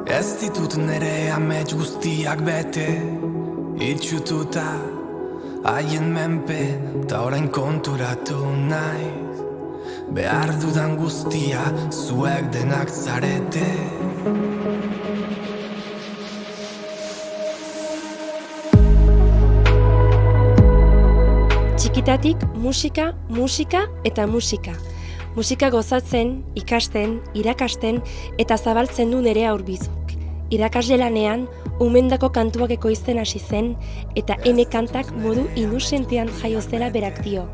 Ez ditut nere amets guztiak bete, itxututa haien menpe, ta orain konturatu naiz. Behar dudan guztia zuek denak zarete. Txikitatik musika, musika eta musika. Musika gozatzen, ikasten, irakasten eta zabaltzen du nere aurbizuk. Irakasle lanean, umendako kantuak ekoizten hasi zen eta ene kantak modu inusentian jaio zela berak dio.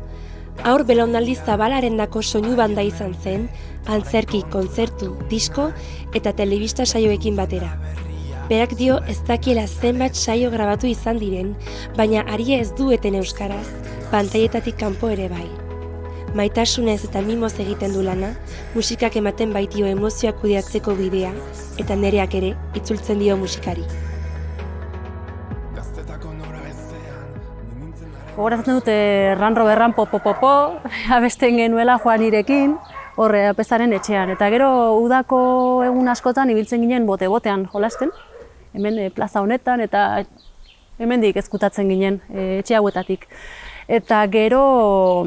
Haur belaunaldi zabalarendako soinu banda izan zen, antzerki, kontzertu, disko eta telebista saioekin batera. Berak dio ez dakiela zenbat saio grabatu izan diren, baina aria ez dueten euskaraz, pantaietatik kanpo ere bai. Maitasunez eta mimoz egiten du lana, musikak ematen baitio emozioak kudeatzeko bidea, eta nereak ere itzultzen dio musikari. Gogoratzen dut Ranro berran po, abesten genuela Juanirekin, horre apezaren etxean. Eta gero udako egun askotan ibiltzen ginen bote-botean jolasten, hemen plaza honetan eta hemendik ezkutatzen ginen etxe hauetatik. Eta gero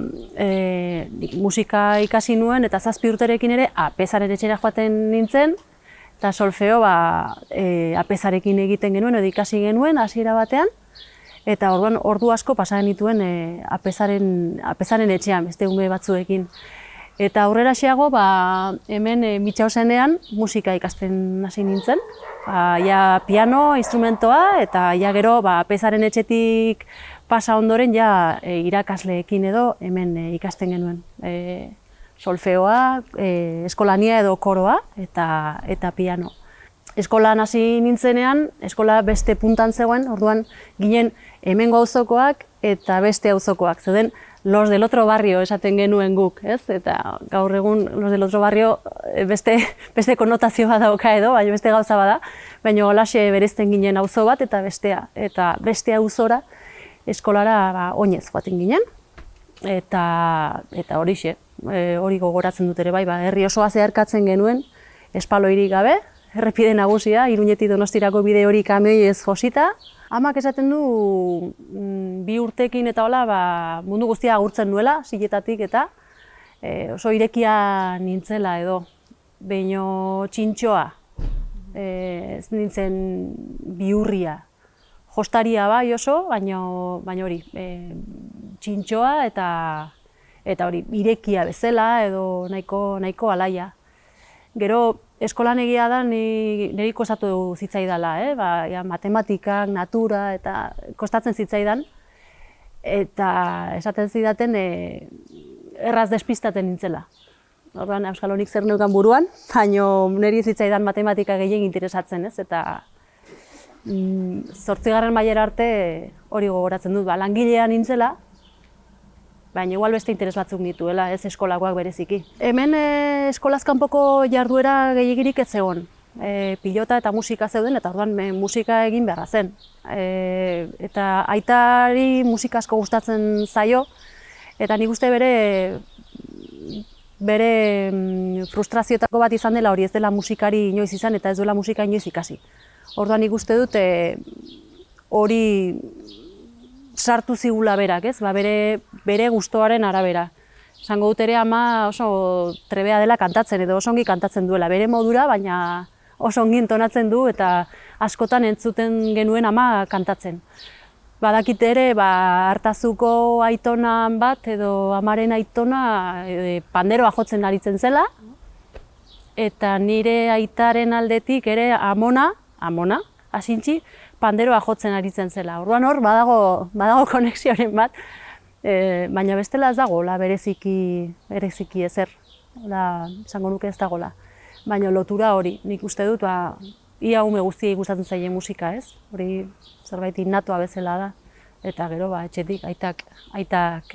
musika ikasi nuen eta 7 urterekin ere apezaren etxera joaten nintzen, eta solfeo apezarekin egiten genuen edo ikasi genuen hasiera batean. Eta orduan ordu asko pasa genituen apezaren etxean, beste ume batzuekin. Eta aurrera xeago, hemen Mitxausenean musika ikasten hasi nintzen. Ja piano, instrumentoa, eta ja gero apezaren etxetik pasa ondoren ja irakasleekin edo hemen ikasten genuen. Solfeoa, eskolania edo koroa eta piano. Eskolan hasi nintzenean, eskola beste puntan zegoen, orduan ginen hemengo auzokoak eta beste auzokoak. Zeuden los del otro barrio esaten genuen guk, ez? Eta gaur egun los del otro barrio beste konotazio bat dauka edo, baina beste gauza bada, baina holaxe bereizten ginen auzo bat eta bestea. Eta beste auzora eskolara oinez joaten ginen. Eta horixe, hori gogoratzen dut ere bai, herri osoa zeharkatzen genuen, espaloirik gabe, errepide nagusia, Iruñetik Donostirako bide hori kamioiez josita. Amak esaten du 2 urtekin eta hola mundu guztia agurtzen nuela, siletatik eta oso irekia nintzela edo. Beino txintxoa, ez nintzen bihurria. Jostaria bai oso, baina hori, txintxoa eta hori irekia bezala edo nahiko alaia. Gero, eskolan egia da niri kostatu zitzaidala, matematikak, natura eta kostatzen zitzaidan. Eta esaten zidaten erraz despistaten nintzela. Orduan Euskal Honik zer neukan buruan, baina niri zitzaidan matematika gehien interesatzen, ez? Eta 8. mailera arte hori gogoratzen dut, langilea nintzela, baina igual beste interes batzuk nituela, ez eskolakoak bereziki. Hemen eskolaz kanpoko jarduera gehiegirik ez zegoen. Pilota eta musika zeuden, eta orduan musika egin beharra zen. Eta aitari musika asko gustatzen zaio, eta nik uste bere frustrazioetako bat izan dela hori, ez dela musikari inoiz izan eta ez duela musika inoiz ikasi. Orduan nik uste dut hori sartu zigula berak, ez? Bere gustoaren arabera. Esango dut ere ama oso trebea dela kantatzen edo oso ongi kantatzen duela, bere modura, baina oso ongi entonatzen du eta askotan entzuten genuen ama kantatzen. Badakit ere, Artazuko aitona bat edo amaren aitona panderoa jotzen aritzen zela, eta nire aitaren aldetik ere amona, hasintzi, panderoa jotzen aritzen zela. Orduan hor, badago konexioaren bat, baina bestela ez dagoela bereziki ezer, esango nuke ez dagoela. Baina lotura hori, nik uste dut, ia ume guztiei gustatzen zaie musika, ez? Hori zerbait innatoa bezala da. Eta gero, etxetik, aitak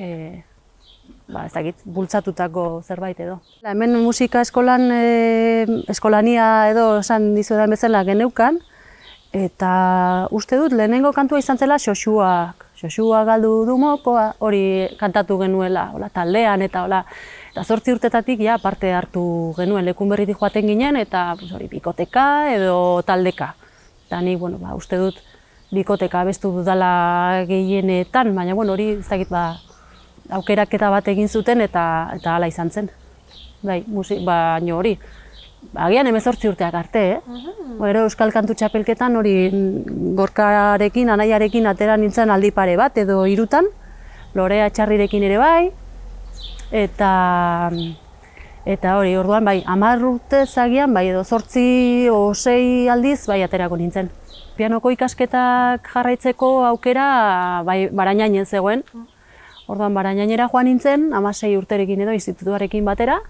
ez dakit, bultzatutako zerbait edo. Hemen musika eskolan, eskolania edo esan dizuetan bezala geneukan, eta uste dut lehenengo kantua izan zela Xoxuak galdu du mokoa, hori kantatu genuela, taldean eta Eta 8 urtetatik ja parte hartu genuen, Lekunberritik joaten ginen, eta bikoteka edo taldeka. Eta nik, uste dut bikoteka abestu dudala gehienetan, baina hori ez dakit aukeraketa bat egin zuten eta hala izan zen. Baina hori, agian 18 urteak arte, Gero Euskal Kantu Txapelketan hori Gorkarekin, anaiarekin atera nintzen aldi pare bat edo 3, Lorea Txarrirekin ere bai, eta hori, orduan 10 urtez agian, edo 8 o 6 aldiz aterako nintzen. Pianoko ikasketak jarraitzeko aukera Barañainen zegoen. Orduan Barañainera joan nintzen, 16 urterekin edo institutuarekin batera,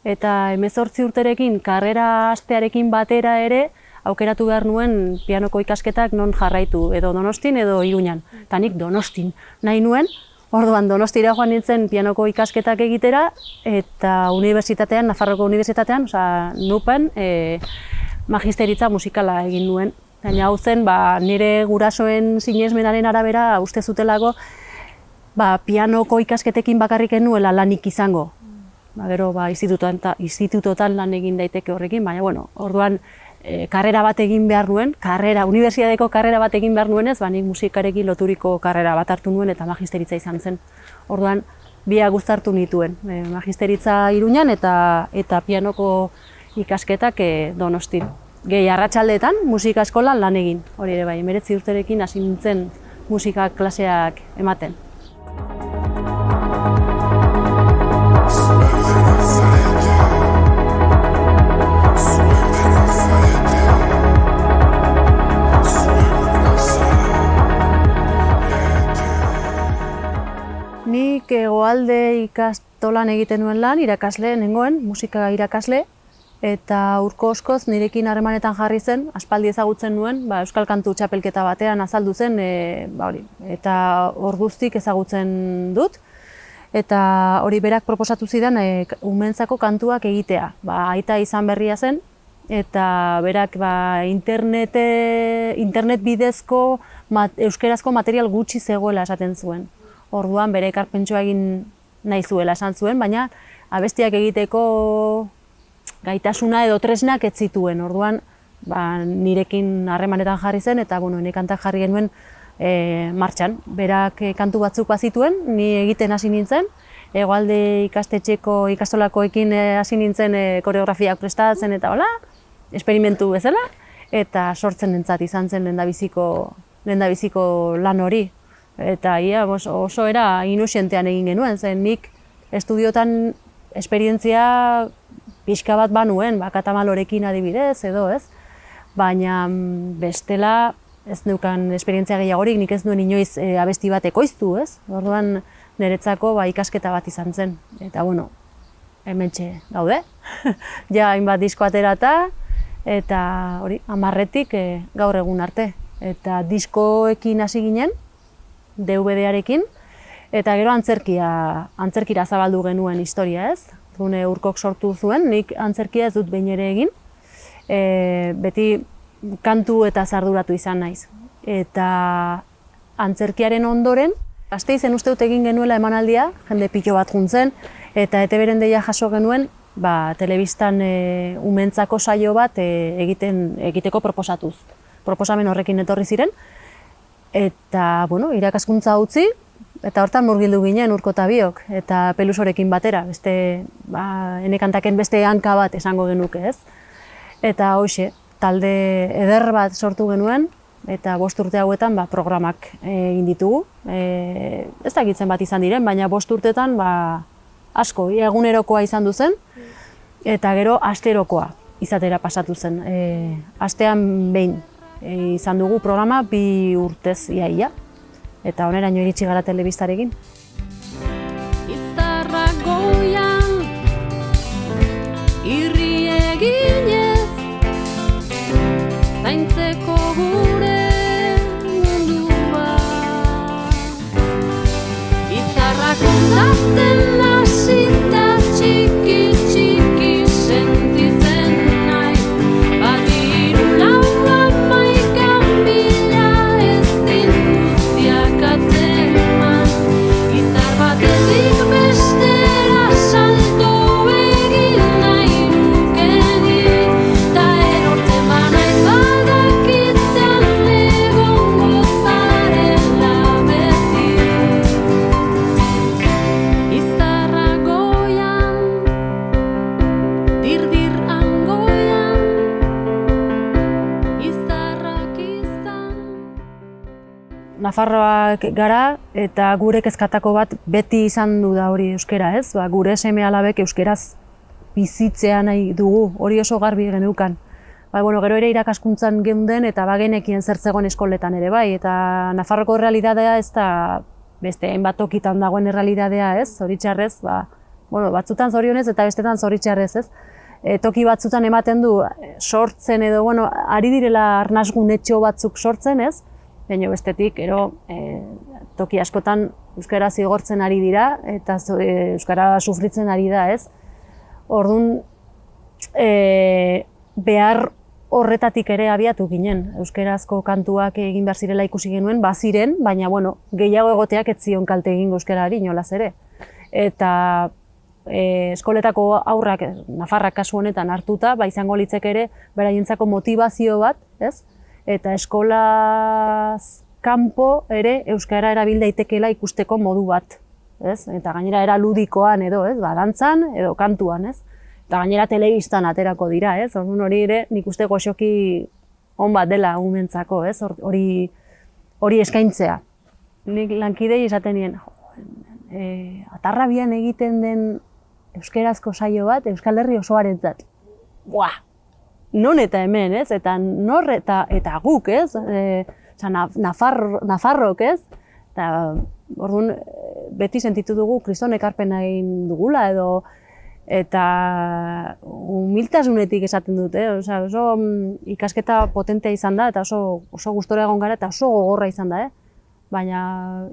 eta 18 urterekin karrera hastearekin batera ere aukeratu behar nuen pianoko ikasketak non jarraitu, edo Donostin edo Iruñan. Eta nik Donostin nahi nuen, orduan Donostira joan nintzen pianoko ikasketak egitera, eta unibertsitatean, Nafarroko unibertsitatean, NUPen, magisteritza musikala egin nuen. Baina hau zen, nire gurasoen sinesmenaren arabera uste zutelako pianoko ikasketekin bakarrik nuela lanik izango. Gero institutotan lan egin daiteke horrekin, baina orduan karrera bat egin behar nuen, unibertsitateko karrera bat egin behar nuenez, nik musikarekin loturiko karrera bat hartu nuen eta magisteritza izan zen. Orduan biak uztartu nituen, magisteritza Iruñan eta pianoko ikasketak Donostin. Gehi arratsaldeetan musika eskolan lan egin, hori ere 19 urterekin hasi nintzen musika klaseak ematen. Nik hegoalde ikastolan egiten nuen lan, irakasle nengoen, musika irakasle, eta Urko Oskoz nirekin harremanetan jarri zen, aspaldi ezagutzen nuen, Euskal Kantu Txapelketa batean azaldu zen, eta orduztik ezagutzen dut. Eta hori berak proposatu zidan umentzako kantuak egitea. Aita izan berria zen, eta berak internet bidezko euskerazko material gutxi zegoela esaten zuen. Orduan bere ekarpentsua egin nahi zuela esan zuen, baina abestiak egiteko gaitasuna edo tresnak ez zituen. Orduan nirekin harremanetan jarri zen, eta ene kantak jarri genuen martxan. Berak kantu batzuk bazituen, ni egiten hasi nintzen, hegoalde ikastetxeko ikastolakoekin hasi nintzen koreografiak prestatzen eta hola, esperimentu bezala, eta sortzen entzat izan zen lehendabiziko lan hori. Eta oso era inusientean egin genuen, zen nik estudiotan esperientzia pixka bat banuen, Katamalorekin adibidez edo ez, baina bestela ez neukan esperientzia gehiagorik, nik ez nuen inoiz abesti bat ekoiztu, ez? Orduan niretzako ikasketa bat izan zen, eta hementxe gaude, ja hainbat disko aterata, eta hori, 10 gaur egun arte. Eta diskoekin hasi ginen, DVD-arekin, eta gero antzerkira zabaldu genuen historia, ez? Rune Urkok sortu zuen, nik antzerkia ez dut behin ere egin, beti kantu eta zarduratu izan naiz. Eta antzerkiaren ondoren, Gasteizen uste dut egin genuela emanaldia, jende pilo bat juntzen, eta ETB-ren deia jaso genuen, telebistan umentzako saio bat egiteko proposatuz. Proposamen horrekin etorri ziren, eta irakaskuntza utzi, eta hortan murgildu ginen Urko eta biok, eta Pelusorekin batera, ene kantaken beste hanka bat esango genuke, ez? Eta hoxe, talde eder bat sortu genuen, eta 5 urte hauetan programak egin ditugu. Ez dakitzen bat izan diren, baina 5 urtetan asko, egunerokoa izan duzen, eta gero asterokoa izatera pasatu zen. Astean behin izan dugu programa 2 urtez iaia, eta oneraino iritsi gara telebistarekin. Izarra goian, irri eginez, zaintzeko gure mundua. Izarrak ondatzen hasita txiki txiki sentitzen naiz, badiru laua maikan bila ez din guztiak atzeman. Izar batetik bestera salto Nafarroak gara eta gure kezkatako bat beti izan du da hori euskara, ez? Gure seme-alabek euskeraz bizitzea nahi dugu, hori oso garbi geneukan. Gero ere irakaskuntzan geunden eta bagenekien zertzegoen eskoletan ere bai, eta Nafarroko realidadea ez da beste hainbat tokitan dagoen realidadea, ez? Zoritxarrez, batzutan zorionez eta bestetan zoritxarrez, ez? Toki batzutan ematen du sortzen edo, ari direla arnasgunetxo batzuk sortzen, ez? Baina bestetik, toki askotan euskara zigortzen ari dira eta euskara sufritzen ari da, ez? Orduan, behar horretatik ere abiatu ginen. Euskarazko kantuak egin behar zirela ikusi genuen, baziren, baina gehiago egoteak ez zion kalte egingo euskarari, inolaz ere. Eta eskoletako aurrak, Nafarrak kasu honetan hartuta, izango litzek ere beraientzako motivazio bat, ez? Eta eskolaz kanpo ere euskara erabil daitekela ikusteko modu bat, ez? Eta gainera era ludikoan edo, ez? Dantzan edo kantuan, ez? Eta gainera telebistan aterako dira, ez? Orduan hori ere nik uste goxoki on bat dela umentzako, ez? Hori eskaintzea. Nik lankidei esaten nien, Atarrabian egiten den euskerazko saio bat Euskal Herri osoarentzat. Buah! Non eta hemen, ez? Eta nor eta guk, ez? Nafarrok, ez? Eta orduan beti sentitu dugu kriston ekarpena egin dugula edo eta humiltasunetik esaten dute, oso ikasketa potentea izan da eta oso gustora egon gara eta oso gogorra izan da, baina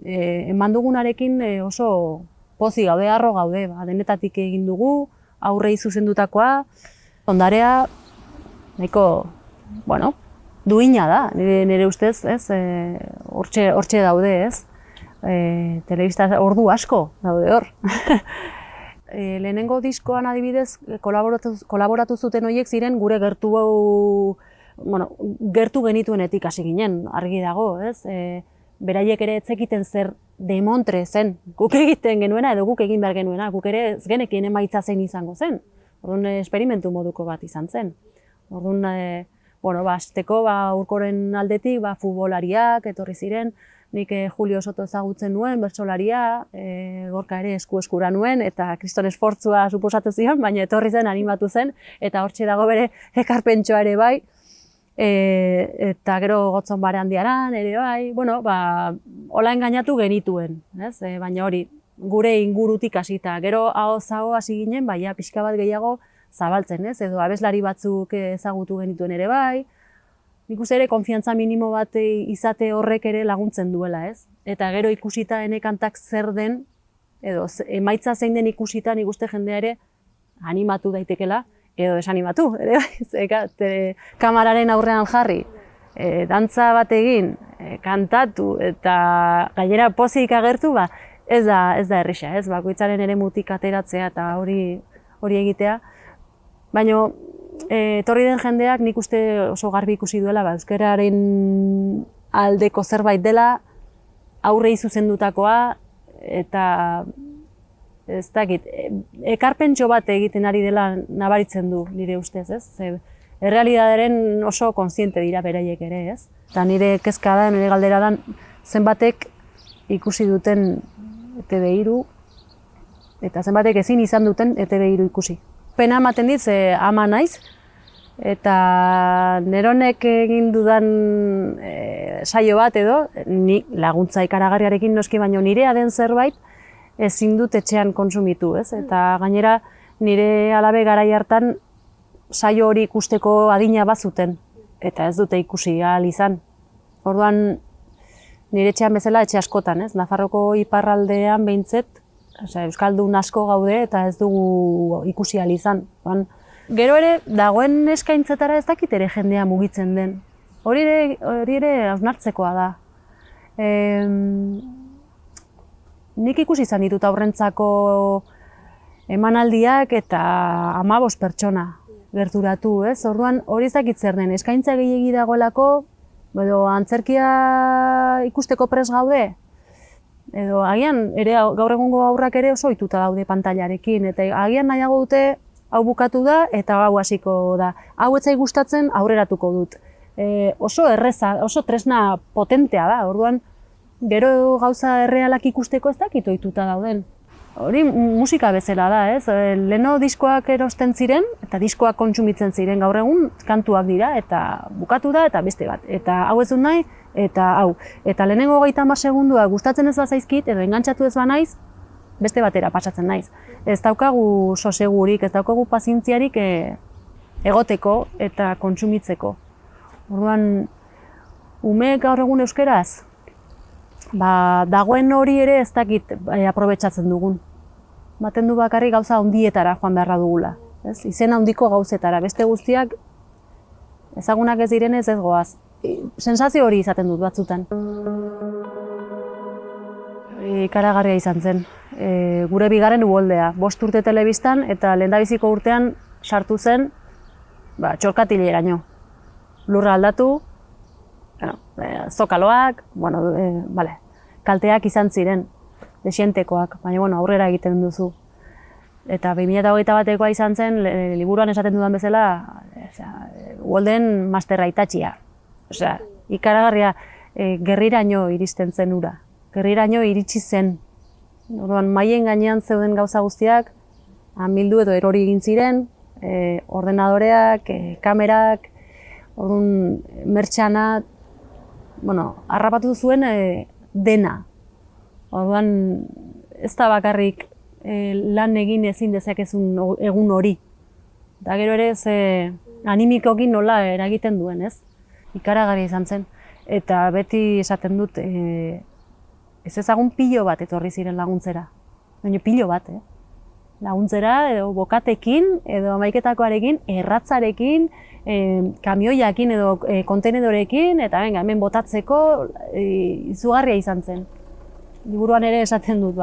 eman dugunarekin oso pozik gaude, harro gaude, denetatik egin dugu, aurrei zuzendutakoa, ondarea nahiko, duina da, nire ustez, ez, hortxe daude, ez, telebista ordu asko daude hor. Lehenengo diskoan adibidez, kolaboratu zuten horiek ziren gure gertu genituenetik hasi ginen, argi dago, ez? Beraiek ere ez zekiten zer demontre zen, guk egiten genuena edo guk egin behar genuena, guk ere ez genekien emaitza zein izango zen. Orduan esperimentu moduko bat izan zen. Orduan, hasteko Urkoren aldetik futbolariak etorri ziren, nik Julio Soto ezagutzen nuen, bertsolaria, Gorka ere eskura nuen, eta kriston esfortzua suposatu zion, baina etorri zen, animatu zen, eta hortxe dago bere ekarpentsoa ere bai, eta gero Gotzon Barandiaran ere bai, hola engainatu genituen, baina hori, gure ingurutik hasita, gero ahoz-aho hasi ginen, pixka bat gehiago zabaltzen, edo abeslari batzuk ezagutu genituen ere bai, nik uste ere konfiantza minimo bat izate horrek ere laguntzen duela, ez? Eta gero ikusita ene kantak zer den, edo emaitza zein den ikusita nik uste jendea ere animatu daitekela, edo desanimatu, ere bai, kamararen aurrean jarri, dantza bat egin, kantatu eta gainera pozik agertu, ez da erresa, ez? Bakoitzaren ere mutik ateratzea eta hori egitea. Baina etorri den jendeak nik uste oso garbi ikusi duela, euskararen aldeko zerbait dela, aurrei zuzendutakoa, eta ez dakit, ekarpentxo bat egiten ari dela nabaritzen du nire ustez, ez? Errealidadaren oso kontziente dira beraiek ere, ez? Eta nire kezka da, nire galdera da, zenbatek ikusi duten ETV3 eta zenbatek ezin izan duten ETV3 ikusi. Pena ematen dit, ama naiz, eta neronek egin dudan saio bat edo, ni laguntza ikaragarriarekin noski, baino nirea den zerbait ezin dut etxean kontsumitu, ez? Eta gainera nire alabe garai hartan saio hori ikusteko adina bazuten, eta ez dute ikusi ahal izan. Orduan nire etxean bezala etxe askotan, ez? Nafarroko iparraldean behintzet, euskaldun asko gaude eta ez dugu ikusi ahal izan. Gero ere, dagoen eskaintzetara ez dakit ere jendea mugitzen den. Hori ere hausnartzekoa da. Nik ikusi izan ditut aurrentzako emanaldiak eta 15 pertsona gerturatu, ez? Orduan hori ez dakit zer den, eskaintza gehiegi dagoelako, edo antzerkia ikusteko prest gaude, edo agian ere gaur egungo aurrak ere oso ohituta daude pantailarekin, eta agian nahiago dute hau bukatu da eta hau hasiko da. Hau ez zait gustatzen aurreratuko dut. oso erreza, oso tresna potentea da. Orduan, gero gauza errealak ikusteko ez dakit ohituta dauden. Hori musika bezala da, ez? Leno diskoak erosten ziren, eta diskoak kontsumitzen ziren gaur egun, kantuak dira, eta bukatu da, eta beste bat. Eta hau ez dut nahi, eta hau. Eta lehenengo 30 segundua gustatzen ez bazaizkit, edo engantzatu ez banaiz, beste batera pasatzen naiz. Ez daukagu sosegurik, ez daukagu pazientziarik egoteko eta kontsumitzeko. Orduan, umeek gaur egun euskeraz, dagoen hori ere ez dakit aprobetxatzen dugun. Baten du bakarrik gauza handietara joan beharra dugula. Izen handiko gauzetara, beste guztiak ezagunak ez direnez ez goaz. Sensazio hori izaten dut batzutan. Ikaragarria izan zen. Gure bigarren uholdea. 5 urte telebistan eta lehendabiziko urtean sartu zen txorkatileraino. Lurra aldatu, zokaloak, kalteak izan ziren, desientekoak, baina aurrera egiten duzu. Eta 2021 batekoa izan zen, liburuan esaten dudan bezala, uholden masterra itatxia. Ikaragarria gerriraino iristen zen ura. Gerriraino iritsi zen. Maien gainean zeuden gauza guztiak, amildu edo erori egin ziren, ordenadoreak, kamerak, mertxana, harrapatu zuen dena. Orduan, ez da bakarrik lan egin ezin dezakezun egun hori. Eta gero ere animikokin nola eragiten duen, ez? Ikaragarria izan zen. Eta beti esaten dut, ez ezagun pilo bat etorri ziren laguntzera. Baina pilo bat, laguntzera, edo bokatekin, edo amaiketakoarekin, erratzarekin, kamioiakin edo kontenedorekin, eta hemen botatzeko izugarria izan zen. Liburuan ere esaten dut,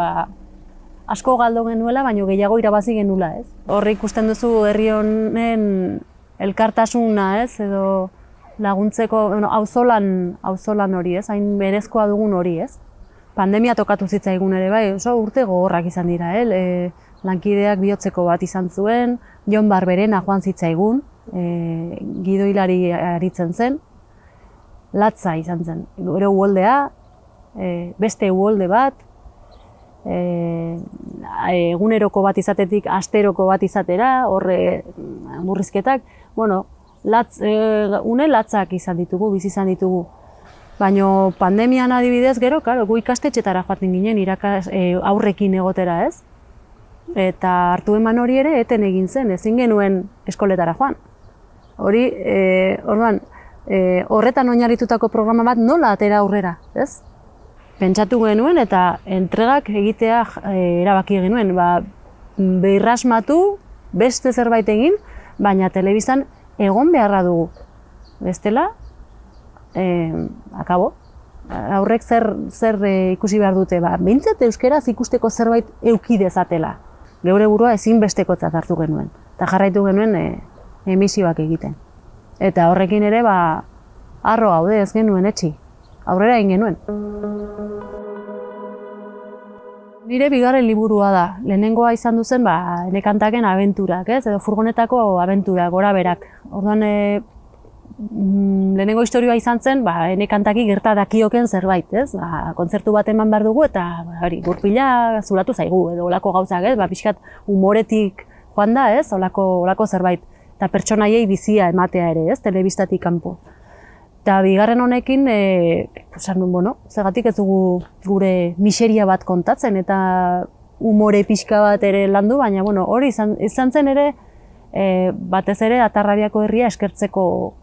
asko galdo genuela, baina gehiago irabazi genuela, ez? Horre ikusten duzu herri honen elkartasuna, ez? Edo laguntzeko, auzolan hori, ez? Hain berezkoa dugun hori, ez? Pandemia tokatu zitzaigun ere, bai, oso urte gogorrak izan dira, lankideak bihotzeko bat izan zuen, Jon Barberena joan zitzaigun, gidoilari aritzen zen, latza izan zen. Gero uholdea, beste uholde bat, eguneroko bat izatetik asteroko bat izatera, horre murrizketak, une latzak izan ditugu, bizi izan ditugu. Baina pandemian adibidez gero, gu ikastetxetara joaten ginen aurrekin egotera, ez? Eta hartu eman hori ere eten egin zen, ezin genuen eskoletara joan. Hori, orduan, horretan oinarritutako programa bat nola atera aurrera, ez? Pentsatu genuen eta entregak egitea erabaki genuen, beirrasmatu, beste zerbait egin, baina telebistan egon beharra dugu. Bestela, akabo. Aurrek zer ikusi behar dute, behintzat euskeraz ikusteko zerbait euki dezatela. Geure burua ezinbestekotzat hartu genuen, eta jarraitu genuen emisioak egiten. Eta horrekin ere, harro gaude ez genuen etxi, aurrera egin genuen. Nire bigarren liburua da, lehenengoa izan duzen Enekantaken abenturak, edo furgonetako abenturak, gora berak. Orduan, lehenengo historioa izan zen, Enekantaki gerta dakioken zerbait, ez? Kontzertu bat eman behar dugu eta gurpila zulatu zaigu, edo olako gauzak, ez? Pixkat humoretik joan da, ez? Olako zerbait. Eta pertsonaiei bizia ematea ere, ez? Telebistatik kanpo. Eta bigarren honekin, zergatik ez dugu gure miseria bat kontatzen eta umore pixka bat ere landu, baina hori izan zen ere, batez ere Atarrabiako herria eskertzeko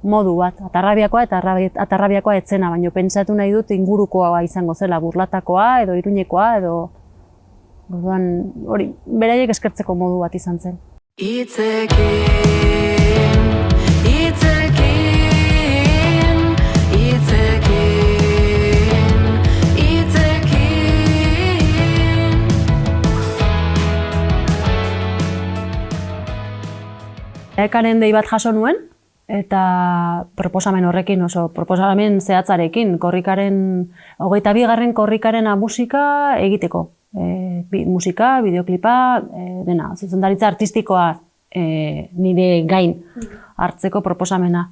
modu bat. Atarrabiakoa eta Atarrabiakoa etzena, baina pentsatu nahi dut ingurukoa izango zela, Burlatakoa edo Iruñekoa edo... Hori, beraiek eskertzeko modu bat izan zen. Ekaren dei bat jaso nuen, eta proposamen horrekin, oso proposamen zehatzarekin, 22. korrikarena musika egiteko. Musika, bideoklipa, dena, zuzendaritza artistikoa nire gain hartzeko proposamena.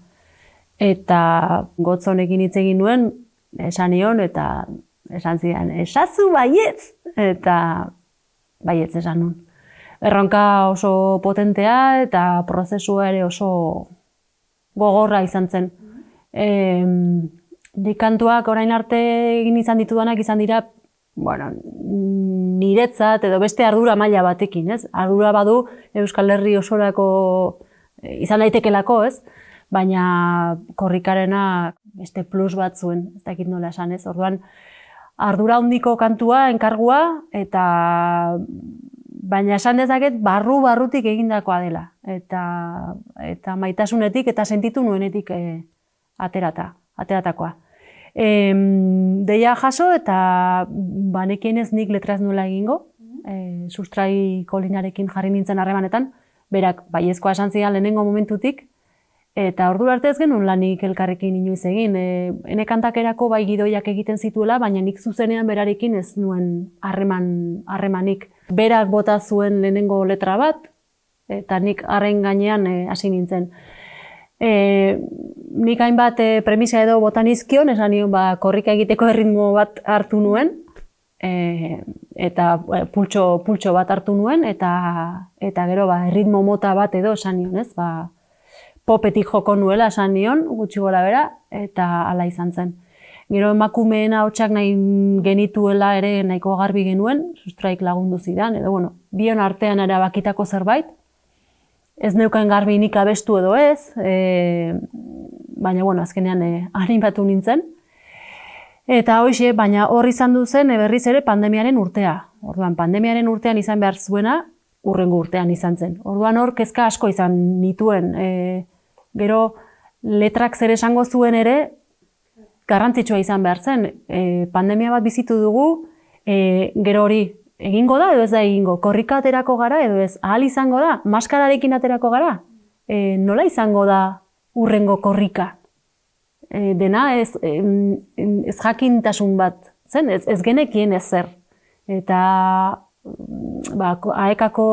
Eta gotz honekin hitz egin nuen, esan nion, eta esan zidan, esazu baietz! Eta baietz esan nuen. Erronka oso potentea eta prozesua ere oso gogorra izan zen. Nik kantuak orain arte egin izan ditudanak izan dira, niretzat edo beste ardura maila batekin, ez? Ardura badu Euskal Herri osorako izan daitekelako, ez? Baina korrikarena beste plus bat zuen, ez dakit nola esan, ez? Orduan, ardura handiko kantua, enkargua, baina esan dezaket barrutik egindakoa dela. Eta maitasunetik eta sentitu nuenetik ateratakoa. Deia jaso eta banekien ez nik letraz nuela egingo, Sustrai Kolinarekin jarri nintzen harremanetan, berak baiezkoa esan zidan lehenengo momentutik, eta ordura arte ez genuen lanik elkarrekin inoiz egin. Ene kantakerako bai gidoiak egiten zituela, baina nik zuzenean berarekin ez nuen harremanik. Berak bota zuen lehenengo letra bat, eta nik harren gainean hasi nintzen. Nik hainbat premisa edo bota nizkion, esan nion korrika egiteko erritmo bat hartu nuen, eta pultxo bat hartu nuen, eta gero erritmo mota bat edo esan nion, ez? Popetik joko nuela esan nion, gutxi gora bera, eta hala izan zen. Gero emakumeen ahotsak nahi genituela ere nahiko garbi genuen, Sustraik lagundu zidan, edo bion artean erabakitako zerbait. Ez neukan garbi nik abestu edo ez, baina azkenean animatu nintzen. Eta hoxe, baina hor izan duzen berriz ere pandemiaren urtea. Orduan, pandemiaren urtean izan behar zuena, hurrengo urtean izan zen. Orduan hor, kezka asko izan nituen. Gero, letrak zer esango zuen ere, garrantzitsua izan behar zen. Pandemia bat bizitu dugu, gero hori egingo da edo ez da egingo? Korrika aterako gara edo ez? Ahal izango da? Maskararekin aterako gara? Nola izango da hurrengo korrika? Dena ez jakintasun bat zen, ez genekien ez zer. Eta AEKako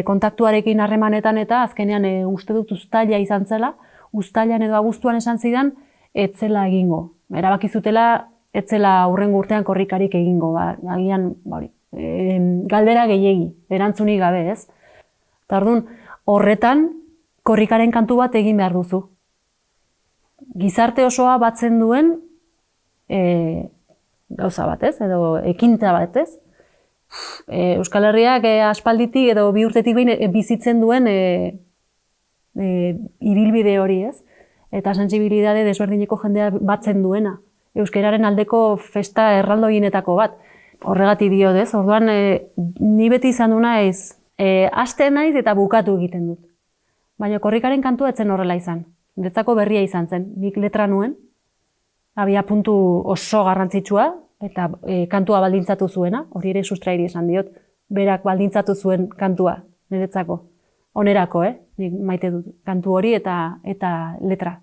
kontaktuarekin harremanetan eta azkenean uste dut uztaila izan zela, uztailan edo abuztuan esan zidan, ez zela egingo. Erabaki zutela, ez zela hurrengo urtean korrikarik egingo. Agian, galdera gehiegi, erantzunik gabe, ez? Eta orduan, horretan, korrikaren kantu bat egin behar duzu. Gizarte osoa batzen duen gauza bat, ez? Edo ekintza bat, ez? Euskal Herriak aspalditik edo bi urtetik behin bizitzen duen ibilbide hori, ez? Eta sentsibilitate desberdineko jendea batzen duena. Euskararen aldeko festa erraldoienetako bat. Horregatik diot, ez? Orduan, ni beti izan duna ez, hasten naiz eta bukatu egiten dut. Baina korrikaren kantua etzen horrela izan. Niretzako berria izan zen. Nik letra nuen, abia puntu oso garrantzitsua, eta kantua baldintzatu zuena, hori ere Sustrairi esan diot, berak baldintzatu zuen kantua, niretzako. Onerako, nik maite dut kantu hori eta letra.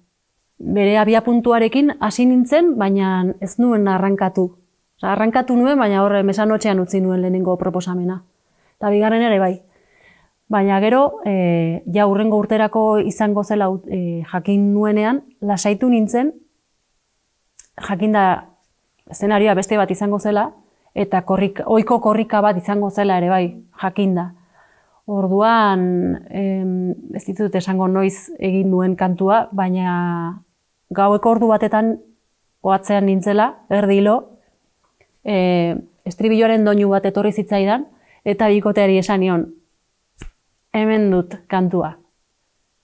Bere abia puntuarekin hasi nintzen, baina ez nuen arrankatu. Arrankatu nuen, baina horre mesanotxean utzi nuen lehenengo proposamena. Eta bigarren ere bai. Baina gero, ja hurrengo urterako izango zela jakin nuenean, lasaitu nintzen, jakinda eszenarioa beste bat izango zela, eta ohiko korrika bat izango zela ere bai, jakinda. Orduan, ez ditut esango noiz egin nuen kantua, baina gaueko ordu batetan ohatzean nintzela, erdilo, estribilloaren doinu bat etorri zitzaidan, eta bikoteari esan nion, hemen dut kantua.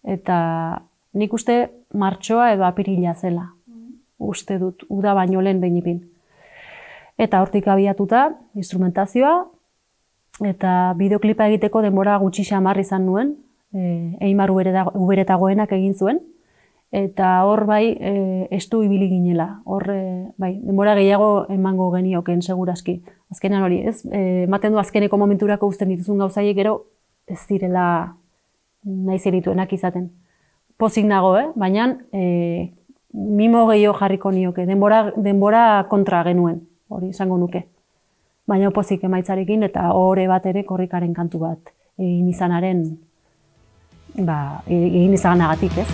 Eta nik uste martxoa edo apirila zela. Uste dut, uda baino lehen behinipin. Eta hortik abiatuta, instrumentazioa, eta bideoklipa egiteko denbora gutxi xamar izan nuen, Eimar Uberetagoenak egin zuen, eta hor bai estu ibili ginela. Hor bai, denbora gehiago emango genioken segurazki. Azkenean hori, ez? Ematen du azkeneko momenturako uzten dituzun gauzaiek gero ez direla nahi zerituenak izaten. Pozik nago, baina mimo gehiago jarriko nioke. Denbora kontra genuen, hori izango nuke. Baina pozik emaitzarekin eta ohore bat ere korrikaren kantu bat egin izanagatik, ez?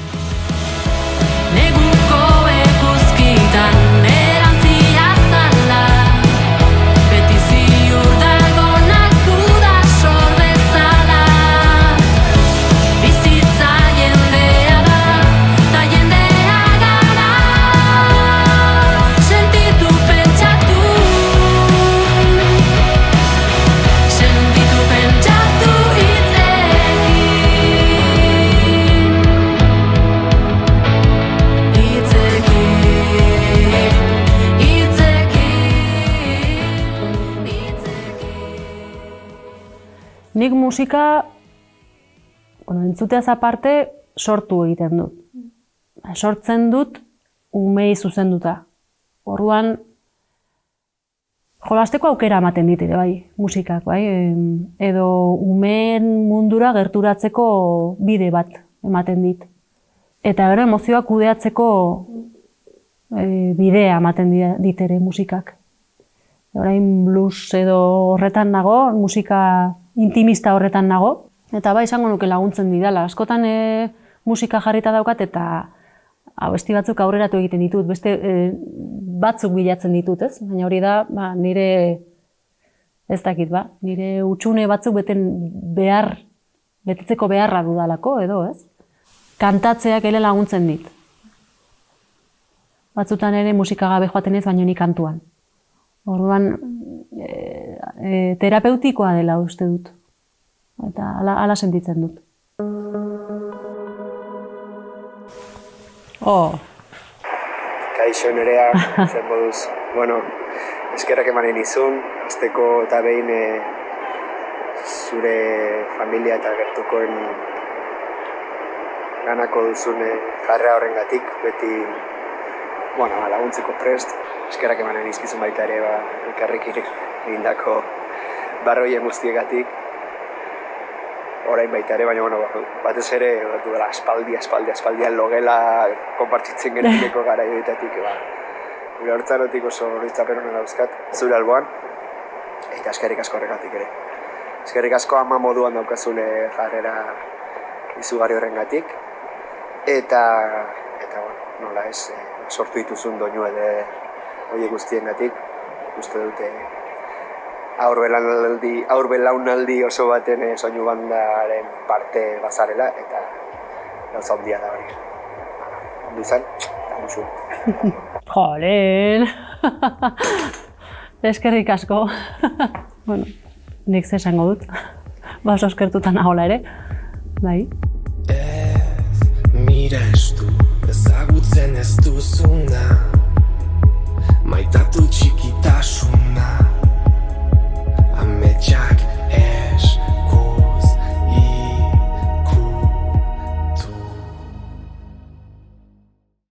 neguko eguzkitan erantzia zala, beti ziur dagonak duda sor bezala. Bizitza jendea da, ta jendea gara, sentitu pentsatu, sentitu pentsatu Nik musika, entzuteaz aparte, sortu egiten dut. Sortzen dut umei zuzenduta. Orduan, jolasteko aukera ematen dit ere bai, musikak, bai? Edo umeen mundura gerturatzeko bide bat ematen dit. Eta gero emozioak kudeatzeko bidea ematen dit ere musikak. Orain blues edo horretan nago, musika intimista horretan nago, eta bai esango nuke laguntzen didala. Askotan musika jarrita daukat eta abesti batzuk aurreratu egiten ditut, beste batzuk bilatzen ditut, ez? Baina hori da, nire, ez dakit, nire utxune batzuk betetzeko beharra dudalako, edo, ez? Kantatzeak ere laguntzen dit. Batzutan ere musika gabe joaten ez, baina ni kantuan. Orduan, terapeutikoa dela uste dut. Eta hala sentitzen dut. Kaixo Nerea, zer moduz. Bueno, eskerrak emanen izun, azteko eta behin zure familia eta gertukoen ganako duzun jarrera horrengatik, beti laguntzeko prest. Eskerrak emanen izkizun baita ere, elkarrekin egindako barroien guztiegatik. Orain baita ere, baina batez ere, aspaldian logela konpartitzen genetiko gara joitatik. Gure hortzanotik oso horitzapen honen dauzkat, zure alboan, eta eskerrik asko horregatik ere. Eskerrik asko ama moduan daukazule jarrera izugarri horrengatik, eta nola ez, sortu dituzun doinu ere horiek guztiengatik, uste dute aur belaunaldi oso baten soinu bandaren parte bazarela, eta gauza handia da hori. Ondo izan, eta musu. Jolen! Eskerrik asko. Nik esango dut. Oso eskertuta nagoela ere. Bai. Ez, mira estu, ezagutzen ez duzuna.